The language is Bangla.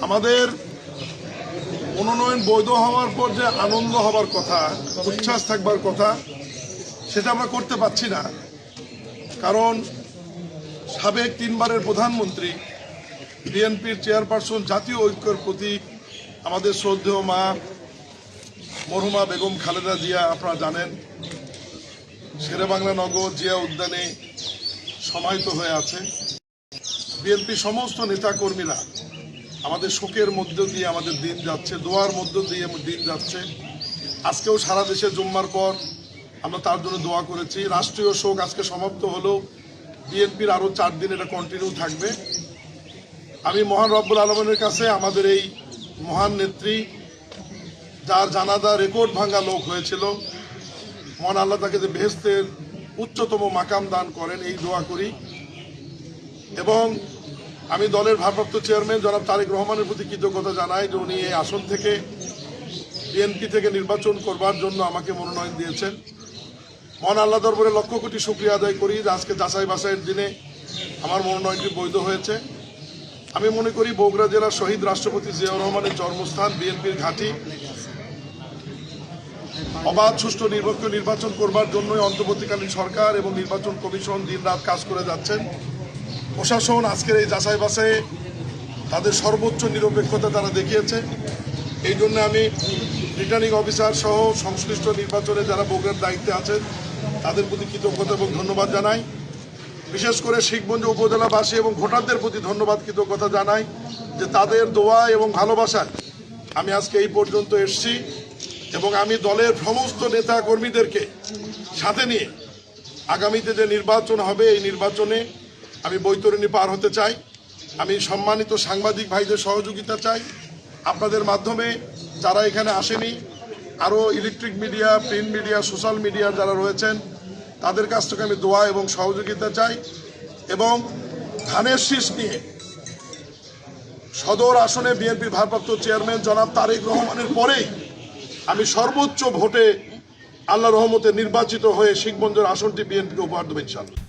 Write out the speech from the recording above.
আমাদের মনোনয়ন বৈধ হওয়ার পর যে আনন্দ হবার কথা, উচ্ছ্বাস থাকবার কথা, সেটা আমরা করতে পারছি না। কারণ সাবেক 3 বারের প্রধানমন্ত্রী, বিএনপির চেয়ারপারসন, জাতীয় ঐক্যের প্রতীক, আমাদের শ্রদ্ধেয় মা মরহুমা বেগম খালেদা জিয়া, আপনারা জানেন, শেরেবাংলা নগর জিয়া উদ্যানে সমাহিত হয়ে আছে। বিএনপি সমস্ত নেতাকর্মীরা আমাদের শোকের মধ্য দিয়ে আমাদের দিন যাচ্ছে, দোয়ার মধ্য দিয়ে দিন যাচ্ছে। আজকেও সারা দেশে জুম্মার পর আমরা তার জন্য দোয়া করেছি। রাষ্ট্রীয় শোক আজকে সমাপ্ত হলেও বিএনপির আরও 4 দিন এটা কন্টিনিউ থাকবে। আমি মহান রব্বুল আলমিনের কাছে আমাদের এই মহান নেত্রী, যার জানাজা রেকর্ড ভাঙা লোক হয়েছিল, মহান আল্লাহ তাকে যে বেহেশতের উচ্চতম মাকাম দান করেন, এই দোয়া করি। এবং আমি দলের ভারপ্রাপ্ত চেয়ারম্যান জনাব তারেক রহমানের প্রতি কৃতজ্ঞতা জানাই যে উনি এই আসন থেকে বিএনপি থেকে নির্বাচন করবার জন্য আমাকে মনোনয়ন দিয়েছেন। মহান আল্লাহ দরবারে লক্ষ কোটি শুকরিয়া আদায় করি যে আজকে যাচাই বাছাইয়ের দিনে আমার মনোনয়নটি বৈধ হয়েছে। আমি মনে করি বগুড়া জেলার শহীদ রাষ্ট্রপতি জিয়াউর রহমানের জন্মস্থান, বিএনপির ঘাঁটি, অবাধ সুষ্ঠু নিরপেক্ষ নির্বাচন করবার জন্যই অন্তর্বর্তীকালীন সরকার এবং নির্বাচন কমিশন দিনরাত কাজ করে যাচ্ছেন। প্রশাসন আজকের এই যাচাই বাছাইয়ে তাদের সর্বোচ্চ নিরপেক্ষতা তারা দেখিয়েছে। এই জন্য আমি রিটার্নিং অফিসার সহ সংশ্লিষ্ট নির্বাচনে যারা বগুড়ার দায়িত্বে আছেন তাদের প্রতি কৃতজ্ঞতা এবং ধন্যবাদ জানাই। বিশেষ করে শিখগঞ্জ উপজেলাবাসী এবং ভোটারদের প্রতি ধন্যবাদ কৃতজ্ঞতা জানাই যে তাদের দোয়া এবং ভালোবাসায় আমি আজকে এই পর্যন্ত এসেছি। এবং আমি দলের সমস্ত নেতা কর্মীদেরকে সাথে নিয়ে আগামীতে যে নির্বাচন হবে, এই নির্বাচনে আমি বৈতরণী পার হতে চাই। আমি সম্মানিত সাংবাদিক ভাইদের সহযোগিতা চাই। আপনাদের মাধ্যমে যারা এখানে আসেনি, আরও electric media, print media, social media যারা রয়েছেন, তাদের কাছ থেকে আমি দোয়া এবং সহযোগিতা চাই। এবং ধানের শীষ নিয়ে সদর আসনে বিএনপির ভারপ্রাপ্ত চেয়ারম্যান জনাব তারেক রহমানের পরেই আমি সর্বোচ্চ ভোটে আল্লাহ রহমতে নির্বাচিত হয়ে শিখগঞ্জের আসনটি বিএনপিকে উপহার দেব ইনশাআল্লাহ।